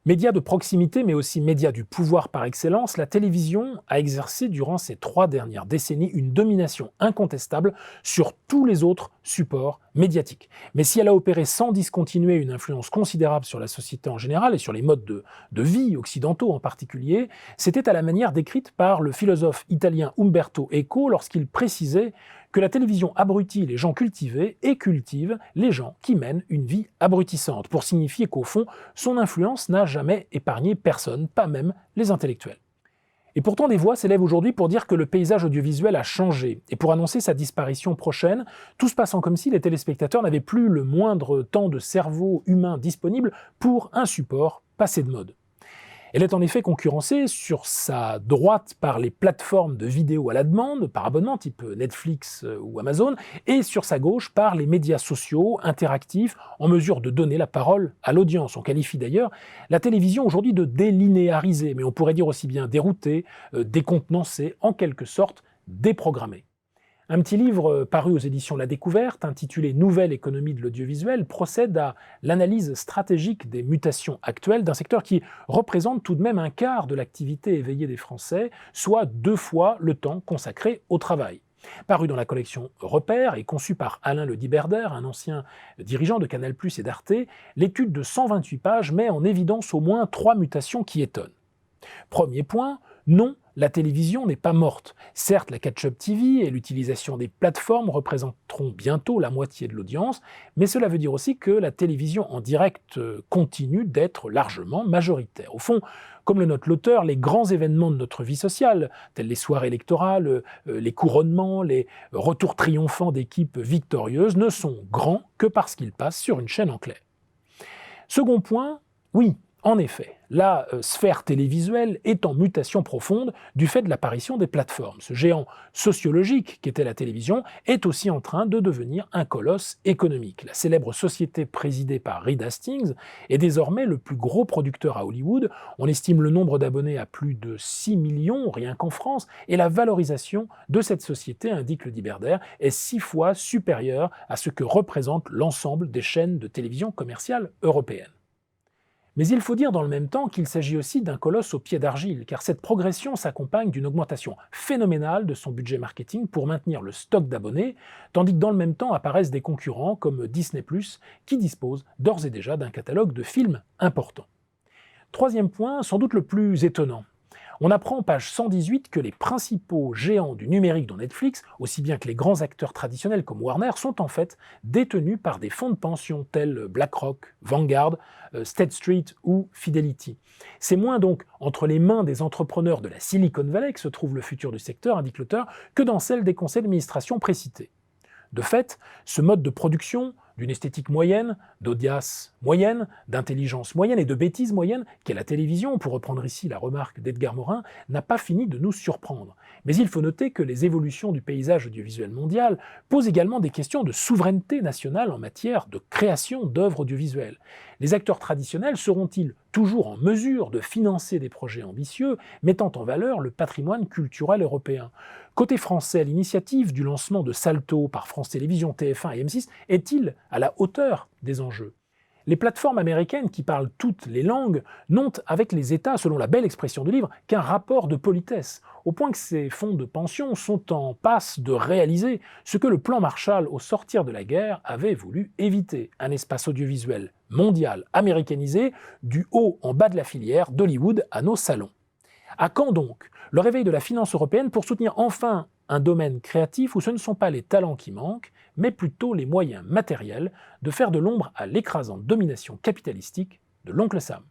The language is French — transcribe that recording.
Média de proximité, mais aussi média du pouvoir par excellence, la télévision a exercé durant ces 3 dernières décennies une domination incontestable sur tous les autres supports médiatiques. Mais si elle a opéré sans discontinuer une influence considérable sur la société en général et sur les modes de vie occidentaux en particulier, c'était à la manière décrite par le philosophe italien Umberto Eco lorsqu'il précisait que la télévision abrutit les gens cultivés et cultive les gens qui mènent une vie abrutissante, pour signifier qu'au fond, son influence n'a jamais épargné personne, pas même les intellectuels. Et pourtant, des voix s'élèvent aujourd'hui pour dire que le paysage audiovisuel a changé, et pour annoncer sa disparition prochaine, tout se passant comme si les téléspectateurs n'avaient plus le moindre temps de cerveau humain disponible pour un support passé de mode. Elle est en effet concurrencée sur sa droite par les plateformes de vidéos à la demande, par abonnement type Netflix ou Amazon, et sur sa gauche par les médias sociaux, interactifs, en mesure de donner la parole à l'audience. On qualifie d'ailleurs la télévision aujourd'hui de délinéarisée, mais on pourrait dire aussi bien déroutée, décontenancée, en quelque sorte déprogrammée. Un petit livre paru aux éditions La Découverte, intitulé « Nouvelle économie de l'audiovisuel », procède à l'analyse stratégique des mutations actuelles d'un secteur qui représente tout de même un quart de l'activité éveillée des Français, soit 2 fois le temps consacré au travail. Paru dans la collection Repères et conçu par Alain Le Diberder, un ancien dirigeant de Canal+ et d'Arte, l'étude de 128 pages met en évidence au moins 3 mutations qui étonnent. Premier point, non, la télévision n'est pas morte. Certes, la catch-up TV et l'utilisation des plateformes représenteront bientôt la moitié de l'audience, mais cela veut dire aussi que la télévision en direct continue d'être largement majoritaire. Au fond, comme le note l'auteur, les grands événements de notre vie sociale, tels les soirées électorales, les couronnements, les retours triomphants d'équipes victorieuses, ne sont grands que parce qu'ils passent sur une chaîne en clair. Second point, oui, en effet, la sphère télévisuelle est en mutation profonde du fait de l'apparition des plateformes. Ce géant sociologique qu'était la télévision est aussi en train de devenir un colosse économique. La célèbre société présidée par Reed Hastings est désormais le plus gros producteur à Hollywood. On estime le nombre d'abonnés à plus de 6 millions rien qu'en France, et la valorisation de cette société, indique le Diberder, est 6 fois supérieure à ce que représente l'ensemble des chaînes de télévision commerciales européennes. Mais il faut dire dans le même temps qu'il s'agit aussi d'un colosse au pied d'argile, car cette progression s'accompagne d'une augmentation phénoménale de son budget marketing pour maintenir le stock d'abonnés, tandis que dans le même temps apparaissent des concurrents comme Disney+, qui disposent d'ores et déjà d'un catalogue de films important. Troisième point, sans doute le plus étonnant. On apprend, page 118, que les principaux géants du numérique dont Netflix, aussi bien que les grands acteurs traditionnels comme Warner, sont en fait détenus par des fonds de pension tels BlackRock, Vanguard, State Street ou Fidelity. C'est moins donc entre les mains des entrepreneurs de la Silicon Valley que se trouve le futur du secteur, indique l'auteur, que dans celle des conseils d'administration précités. De fait, ce mode de production, d'une esthétique moyenne, d'audace moyenne, d'intelligence moyenne et de bêtise moyenne, qu'est la télévision, pour reprendre ici la remarque d'Edgar Morin, n'a pas fini de nous surprendre. Mais il faut noter que les évolutions du paysage audiovisuel mondial posent également des questions de souveraineté nationale en matière de création d'œuvres audiovisuelles. Les acteurs traditionnels seront-ils toujours en mesure de financer des projets ambitieux, mettant en valeur le patrimoine culturel européen ? Côté français, l'initiative du lancement de Salto par France Télévisions, TF1 et M6 est-il à la hauteur des enjeux ? Les plateformes américaines qui parlent toutes les langues n'ont avec les États, selon la belle expression du livre, qu'un rapport de politesse, au point que ces fonds de pension sont en passe de réaliser ce que le plan Marshall au sortir de la guerre avait voulu éviter, un espace audiovisuel mondial américanisé, du haut en bas de la filière, d'Hollywood à nos salons. À quand donc le réveil de la finance européenne pour soutenir enfin un domaine créatif où ce ne sont pas les talents qui manquent, mais plutôt les moyens matériels de faire de l'ombre à l'écrasante domination capitalistique de l'oncle Sam ?